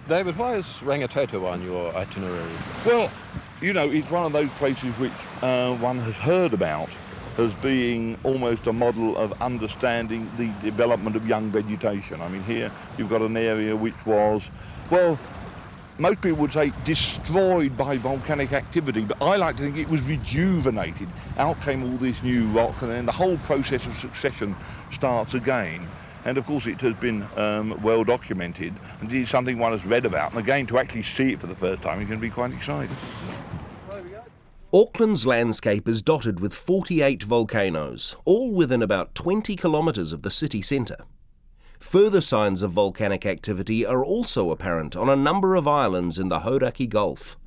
David, why is Rangitoto on your itinerary? Well, you know, it's one of those places which one has heard about as being almost a model of understanding the development of young vegetation. I mean, here you've got an area which was, well, most people would say destroyed by volcanic activity, but I like to think it was rejuvenated. Out came all this new rock, and then the whole process of succession starts again. And of course it has been well documented, and it is something one has read about. And again, to actually see it for the first time is going to be quite exciting. Auckland's landscape is dotted with 48 volcanoes, all within about 20 kilometres of the city centre. Further signs of volcanic activity are also apparent on a number of islands in the Hauraki Gulf.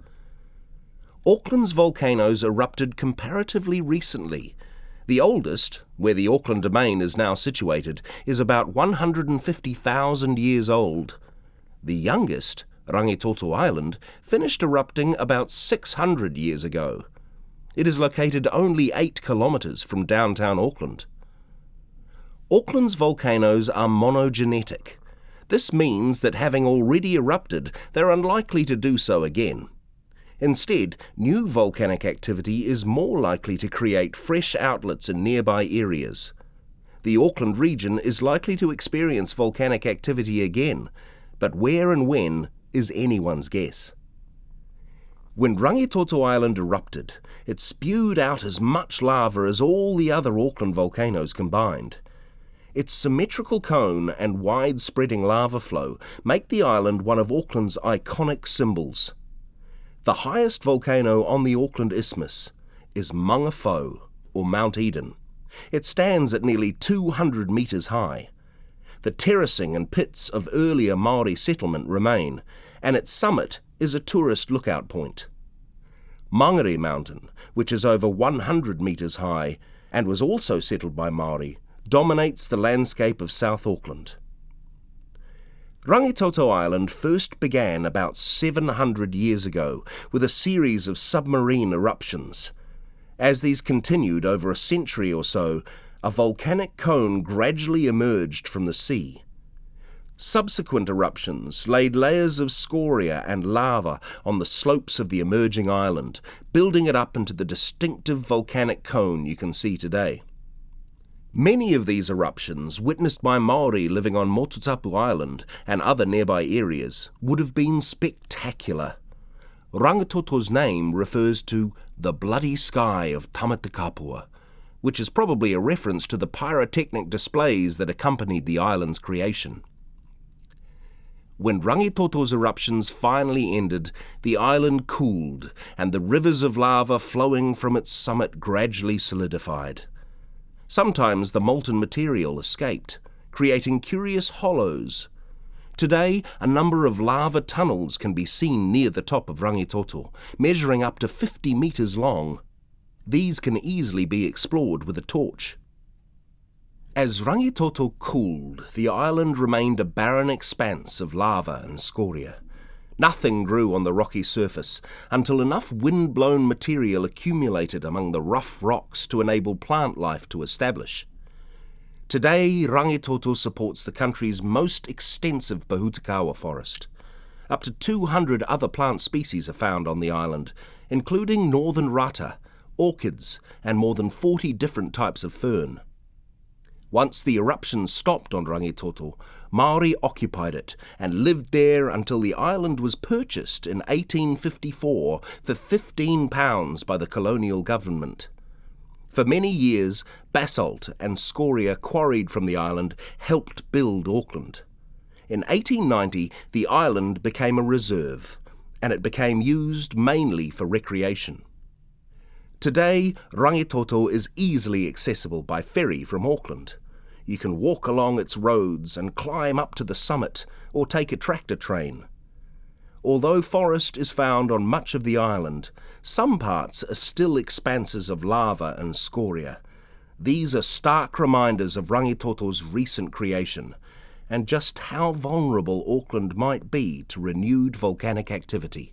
Auckland's volcanoes erupted comparatively recently. The oldest, where the Auckland Domain is now situated, is about 150,000 years old. The youngest, Rangitoto Island, finished erupting about 600 years ago. It is located only 8 kilometres from downtown Auckland. Auckland's volcanoes are monogenetic. This means that having already erupted, they're unlikely to do so again. Instead, new volcanic activity is more likely to create fresh outlets in nearby areas. The Auckland region is likely to experience volcanic activity again, but where and when is anyone's guess. When Rangitoto Island erupted, it spewed out as much lava as all the other Auckland volcanoes combined. Its symmetrical cone and wide-spreading lava flow make the island one of Auckland's iconic symbols. The highest volcano on the Auckland Isthmus is Mangawhau, or Mount Eden. It stands at nearly 200 metres high. The terracing and pits of earlier Māori settlement remain, and its summit is a tourist lookout point. Mangere Mountain, which is over 100 metres high and was also settled by Māori, dominates the landscape of South Auckland. Rangitoto Island first began about 700 years ago with a series of submarine eruptions. As these continued over a century or so, a volcanic cone gradually emerged from the sea. Subsequent eruptions laid layers of scoria and lava on the slopes of the emerging island, building it up into the distinctive volcanic cone you can see today. Many of these eruptions, witnessed by Māori living on Motutapu Island and other nearby areas, would have been spectacular. Rangitoto's name refers to the bloody sky of Tamatakapua, which is probably a reference to the pyrotechnic displays that accompanied the island's creation. When Rangitoto's eruptions finally ended, the island cooled, and the rivers of lava flowing from its summit gradually solidified. Sometimes the molten material escaped, creating curious hollows. Today, a number of lava tunnels can be seen near the top of Rangitoto, measuring up to 50 metres long. These can easily be explored with a torch. As Rangitoto cooled, the island remained a barren expanse of lava and scoria. Nothing grew on the rocky surface until enough wind-blown material accumulated among the rough rocks to enable plant life to establish. Today, Rangitoto supports the country's most extensive Pōhutukawa forest. Up to 200 other plant species are found on the island, including northern rata, orchids, and more than 40 different types of fern. Once the eruptions stopped on Rangitoto, Māori occupied it and lived there until the island was purchased in 1854 for £15 by the colonial government. For many years, basalt and scoria quarried from the island helped build Auckland. In 1890, the island became a reserve, and it became used mainly for recreation. Today, Rangitoto is easily accessible by ferry from Auckland. You can walk along its roads and climb up to the summit, or take a tractor train. Although forest is found on much of the island, some parts are still expanses of lava and scoria. These are stark reminders of Rangitoto's recent creation, and just how vulnerable Auckland might be to renewed volcanic activity.